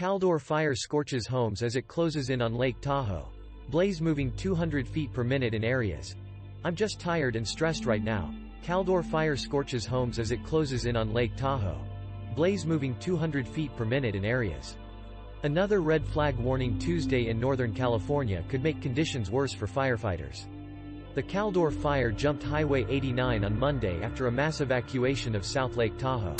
Caldor Fire scorches homes as it closes in on Lake Tahoe. Blaze moving 200 feet per minute in areas. I'm just tired and stressed right now. Caldor Fire scorches homes as it closes in on Lake Tahoe. Blaze moving 200 feet per minute in areas. Another red flag warning Tuesday in Northern California could make conditions worse for firefighters. The Caldor Fire jumped Highway 89 on Monday after a mass evacuation of South Lake Tahoe.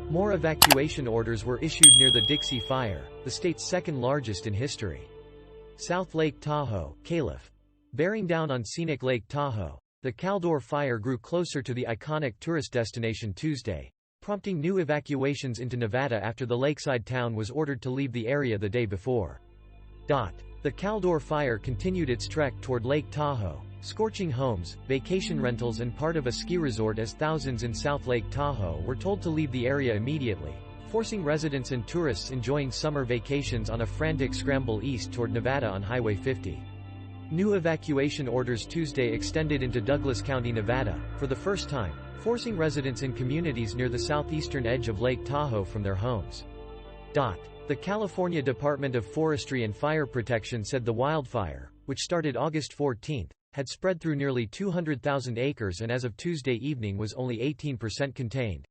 More evacuation orders were issued near the Dixie Fire, the state's second largest in history. South Lake Tahoe, Calif. Bearing down on scenic Lake Tahoe, the Caldor Fire grew closer to the iconic tourist destination Tuesday, prompting new evacuations into Nevada after the lakeside town was ordered to leave the area the day before. The Caldor Fire continued its trek toward Lake Tahoe, scorching homes, vacation rentals and part of a ski resort as thousands in South Lake Tahoe were told to leave the area immediately, forcing residents and tourists enjoying summer vacations on a frantic scramble east toward Nevada on Highway 50. New evacuation orders Tuesday extended into Douglas County, Nevada, for the first time, forcing residents in communities near the southeastern edge of Lake Tahoe from their homes. The California Department of Forestry and Fire Protection said the wildfire, which started August 14, had spread through nearly 200,000 acres and as of Tuesday evening was only 18% contained.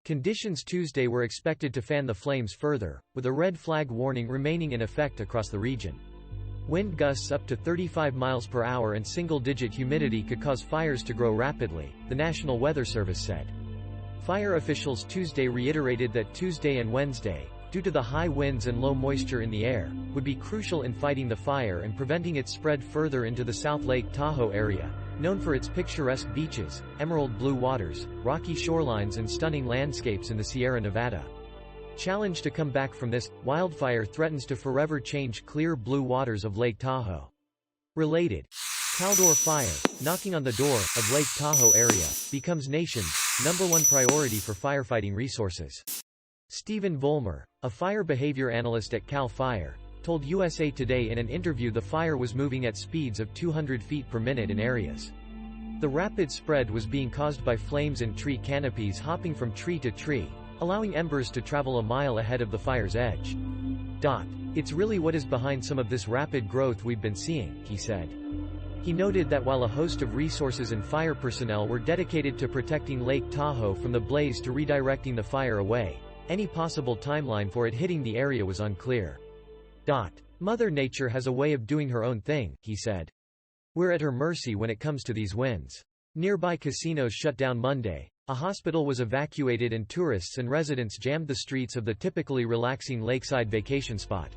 Conditions Tuesday were expected to fan the flames further, with a red flag warning remaining in effect across the region. Wind gusts up to 35 miles per hour and single-digit humidity could cause fires to grow rapidly, the National Weather Service said. Fire officials Tuesday reiterated that Tuesday and Wednesday, due to the high winds and low moisture in the air, would be crucial in fighting the fire and preventing its spread further into the South Lake Tahoe area, known for its picturesque beaches, emerald blue waters, rocky shorelines and stunning landscapes in the Sierra Nevada. Challenged to come back from this, wildfire threatens to forever change clear blue waters of Lake Tahoe. Related. Caldor Fire, knocking on the door of Lake Tahoe area, becomes nation's #1 priority for firefighting resources. Stephen Vollmer, a fire behavior analyst at Cal Fire, told USA Today in an interview the fire was moving at speeds of 200 feet per minute in areas. The rapid spread was being caused by flames and tree canopies hopping from tree to tree, allowing embers to travel a mile ahead of the fire's edge. It's really what is behind some of this rapid growth we've been seeing, he said. He noted that while a host of resources and fire personnel were dedicated to protecting Lake Tahoe from the blaze to redirecting the fire away, any possible timeline for it hitting the area was unclear. Mother Nature has a way of doing her own thing, he said. We're at her mercy when it comes to these winds. Nearby casinos shut down Monday, a hospital was evacuated and tourists and residents jammed the streets of the typically relaxing lakeside vacation spot.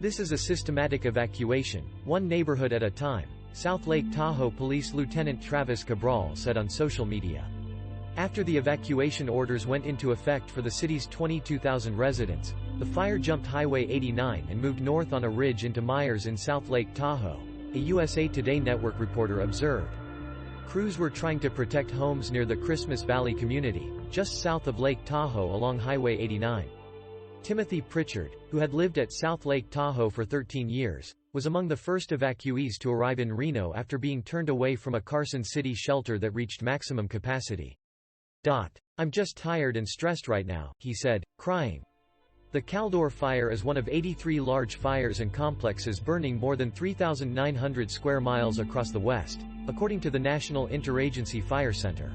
This is a systematic evacuation, one neighborhood at a time, South Lake Tahoe Police Lieutenant Travis Cabral said on social media. After the evacuation orders went into effect for the city's 22,000 residents, the fire jumped Highway 89 and moved north on a ridge into Myers in South Lake Tahoe, a USA Today Network reporter observed. Crews were trying to protect homes near the Christmas Valley community, just south of Lake Tahoe along Highway 89. Timothy Pritchard, who had lived at South Lake Tahoe for 13 years, was among the first evacuees to arrive in Reno after being turned away from a Carson City shelter that reached maximum capacity. I'm just tired and stressed right now, he said, crying. The Caldor Fire is one of 83 large fires and complexes burning more than 3,900 square miles across the West, according to the National Interagency Fire Center.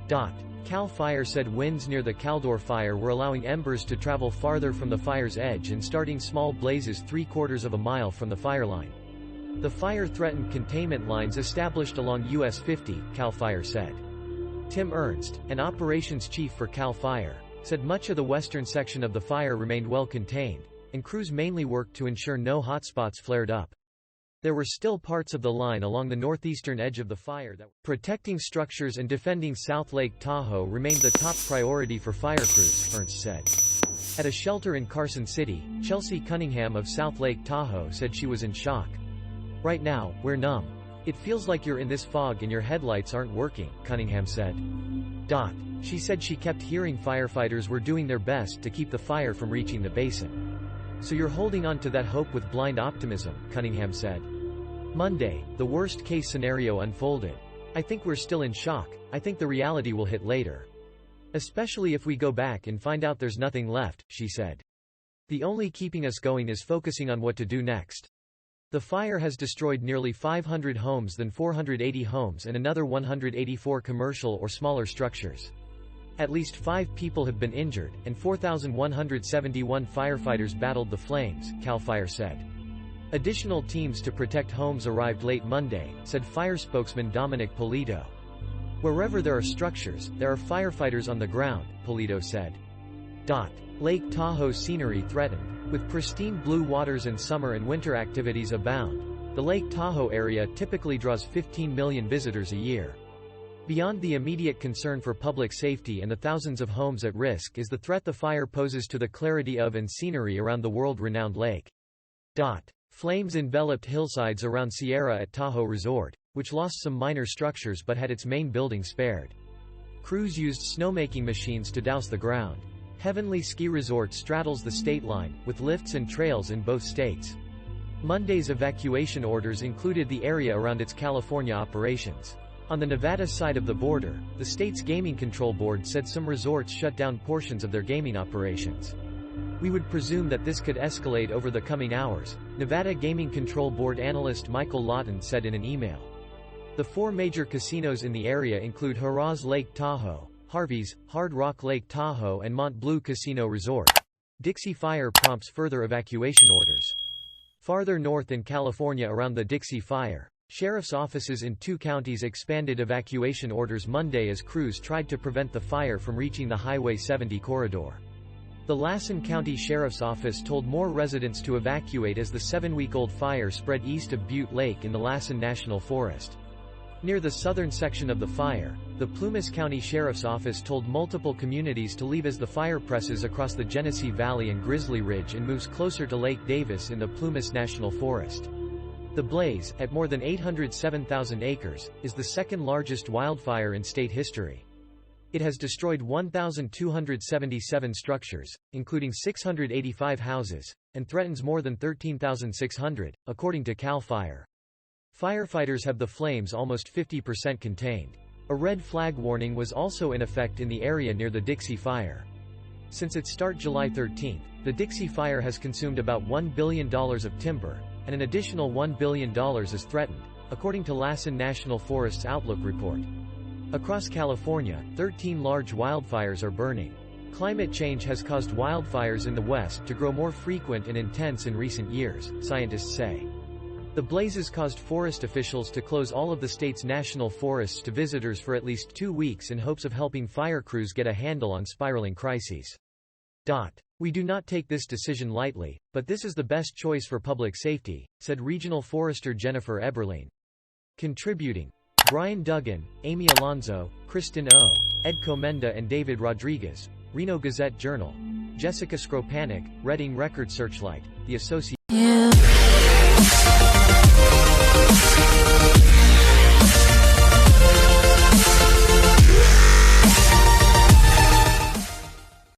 Cal Fire said winds near the Caldor Fire were allowing embers to travel farther from the fire's edge and starting small blazes 3/4 of a mile from the fire line. The fire threatened containment lines established along US 50, Cal Fire said. Tim Ernst, an operations chief for Cal Fire, said much of the western section of the fire remained well contained, and crews mainly worked to ensure no hotspots flared up. There were still parts of the line along the northeastern edge of the fire that protecting structures and defending South Lake Tahoe remained the top priority for fire crews, Ernst said. At a shelter in Carson City, Chelsea Cunningham of South Lake Tahoe said she was in shock. Right now, we're numb. It feels like you're in this fog and your headlights aren't working, Cunningham said. She said she kept hearing firefighters were doing their best to keep the fire from reaching the basin. So you're holding on to that hope with blind optimism, Cunningham said. Monday, the worst-case scenario unfolded. I think we're still in shock. I think the reality will hit later. Especially if we go back and find out there's nothing left, she said. The only keeping us going is focusing on what to do next. The fire has destroyed nearly 500 homes than 480 homes and another 184 commercial or smaller structures. At least 5 people have been injured, and 4,171 firefighters battled the flames, Cal Fire said. Additional teams to protect homes arrived late Monday, said fire spokesman Dominic Polito. Wherever there are structures, there are firefighters on the ground, Polito said. Lake Tahoe scenery threatened. With pristine blue waters and summer and winter activities abound, the Lake Tahoe area typically draws 15 million visitors a year. Beyond the immediate concern for public safety and the thousands of homes at risk is the threat the fire poses to the clarity of and scenery around the world-renowned lake. Flames enveloped hillsides around Sierra at Tahoe Resort, which lost some minor structures but had its main building spared. Crews used snowmaking machines to douse the ground. Heavenly Ski Resort straddles the state line, with lifts and trails in both states. Monday's evacuation orders included the area around its California operations. On the Nevada side of the border, the state's Gaming Control Board said some resorts shut down portions of their gaming operations. We would presume that this could escalate over the coming hours, Nevada Gaming Control Board analyst Michael Lawton said in an email. The 4 major casinos in the area include Harrah's Lake Tahoe, Harvey's, Hard Rock Lake Tahoe and Mont Bleu Casino Resort. Dixie Fire prompts further evacuation orders. Farther north in California around the Dixie Fire, sheriff's offices in 2 counties expanded evacuation orders Monday as crews tried to prevent the fire from reaching the Highway 70 corridor. The Lassen County Sheriff's Office told more residents to evacuate as the 7-week-old fire spread east of Butte Lake in the Lassen National Forest. Near the southern section of the fire, the Plumas County Sheriff's Office told multiple communities to leave as the fire presses across the Genesee Valley and Grizzly Ridge and moves closer to Lake Davis in the Plumas National Forest. The blaze, at more than 807,000 acres, is the second largest wildfire in state history. It has destroyed 1,277 structures, including 685 houses, and threatens more than 13,600, according to Cal Fire. Firefighters have the flames almost 50% contained. A red flag warning was also in effect in the area near the Dixie Fire. Since its start July 13, the Dixie Fire has consumed about $1 billion of timber, and an additional $1 billion is threatened, according to Lassen National Forest's Outlook report. Across California, 13 large wildfires are burning. Climate change has caused wildfires in the West to grow more frequent and intense in recent years, scientists say. The blazes caused forest officials to close all of the state's national forests to visitors for at least 2 weeks in hopes of helping fire crews get a handle on spiraling crises. We do not take this decision lightly, but this is the best choice for public safety, said Regional Forester Jennifer Eberlein. Contributing Brian Duggan, Amy Alonzo, Kristen O., Ed Comenda and David Rodriguez, Reno Gazette Journal. Jessica Skropanik, Reading Record Searchlight, The Associated